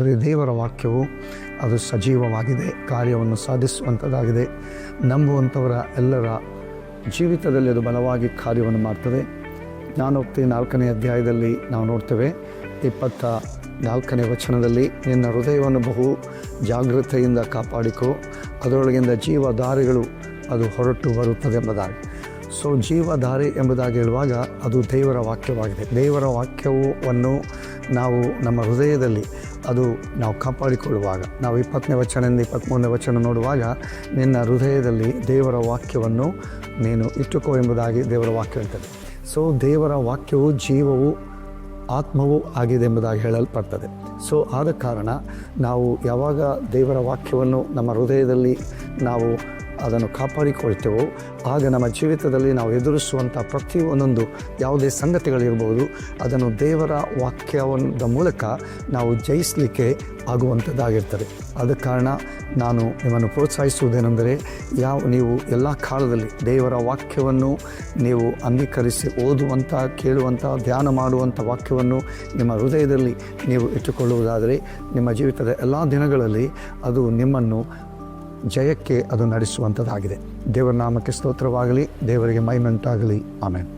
ಯಾಕಂದರೆ ದೇವರ ವಾಕ್ಯವು ಅದು ಸಜೀವವಾಗಿದೆ, ಕಾರ್ಯವನ್ನು ಸಾಧಿಸುವಂಥದ್ದಾಗಿದೆ. ನಂಬುವಂಥವರ ಎಲ್ಲರ ಜೀವಿತದಲ್ಲಿ ಅದು ಬಲವಾಗಿ ಕಾರ್ಯವನ್ನು ಮಾಡ್ತದೆ. ಜ್ಞಾನೋಕ್ತಿ 4ನೇ ಅಧ್ಯಾಯದಲ್ಲಿ ನಾವು ನೋಡ್ತೇವೆ, 24ನೇ ವಚನದಲ್ಲಿ, ನಿನ್ನ ಹೃದಯವನ್ನು ಬಹು ಜಾಗೃತೆಯಿಂದ ಕಾಪಾಡಿಕೋ, ಅದರೊಳಗಿಂದ ಜೀವಧಾರೆಗಳು ಅದು ಹೊರಟು ಬರುತ್ತದೆ ಎಂಬುದಾಗಿ. ಸೊ ಜೀವಧಾರೆ ಎಂಬುದಾಗಿ ಹೇಳುವಾಗ ಅದು ದೇವರ ವಾಕ್ಯವಾಗಿದೆ. ದೇವರ ವಾಕ್ಯವನ್ನು ನಾವು ನಮ್ಮ ಹೃದಯದಲ್ಲಿ ಅದು ನಾವು ಕಾಪಾಡಿಕೊಳ್ಳುವಾಗ, ನಾವು 20ನೇ ವಚನದಿಂದ 23ನೇ ವಚನ ನೋಡುವಾಗ, ನಿನ್ನ ಹೃದಯದಲ್ಲಿ ದೇವರ ವಾಕ್ಯವನ್ನು ನೀನು ಇಟ್ಟುಕೋ ಎಂಬುದಾಗಿ ದೇವರ ವಾಕ್ಯ ಹೇಳ್ತದೆ. ಸೊ ದೇವರ ವಾಕ್ಯವು ಜೀವವು ಆತ್ಮವೂ ಆಗಿದೆ ಎಂಬುದಾಗಿ ಹೇಳಲ್ಪಡ್ತದೆ. ಸೊ ಆದ ಕಾರಣ ನಾವು ಯಾವಾಗ ದೇವರ ವಾಕ್ಯವನ್ನು ನಮ್ಮ ಹೃದಯದಲ್ಲಿ ನಾವು ಅದನ್ನು ಕಾಪಾಡಿಕೊಳ್ತೇವೋ, ಆಗ ನಮ್ಮ ಜೀವಿತದಲ್ಲಿ ನಾವು ಎದುರಿಸುವಂಥ ಪ್ರತಿಯೊಂದೊಂದು ಯಾವುದೇ ಸಂಗತಿಗಳಿರ್ಬೋದು, ಅದನ್ನು ದೇವರ ವಾಕ್ಯದ ಮೂಲಕ ನಾವು ಜಯಿಸಲಿಕ್ಕೆ ಆಗುವಂಥದ್ದಾಗಿರ್ತದೆ. ಆದ ಕಾರಣ ನಾನು ನಿಮ್ಮನ್ನು ಪ್ರೋತ್ಸಾಹಿಸುವುದೇನೆಂದರೆ, ನೀವು ಎಲ್ಲ ಕಾಲದಲ್ಲಿ ದೇವರ ವಾಕ್ಯವನ್ನು ನೀವು ಅಂಗೀಕರಿಸಿ ಓದುವಂಥ, ಕೇಳುವಂಥ, ಧ್ಯಾನ ಮಾಡುವಂಥ ವಾಕ್ಯವನ್ನು ನಿಮ್ಮ ಹೃದಯದಲ್ಲಿ ನೀವು ಇಟ್ಟುಕೊಳ್ಳುವುದಾದರೆ, ನಿಮ್ಮ ಜೀವಿತದ ಎಲ್ಲ ದಿನಗಳಲ್ಲಿ ಅದು ನಿಮ್ಮನ್ನು ಜಯಕ್ಕೆ ಅದು ನಡೆಸುವಂಥದ್ದಾಗಿದೆ. ದೇವರ ನಾಮಕ್ಕೆ ಸ್ತೋತ್ರವಾಗಲಿ. ದೇವರಿಗೆ ಮಹಿಮೆ ಉಂಟಾಗಲಿ. ಆಮೆನ್.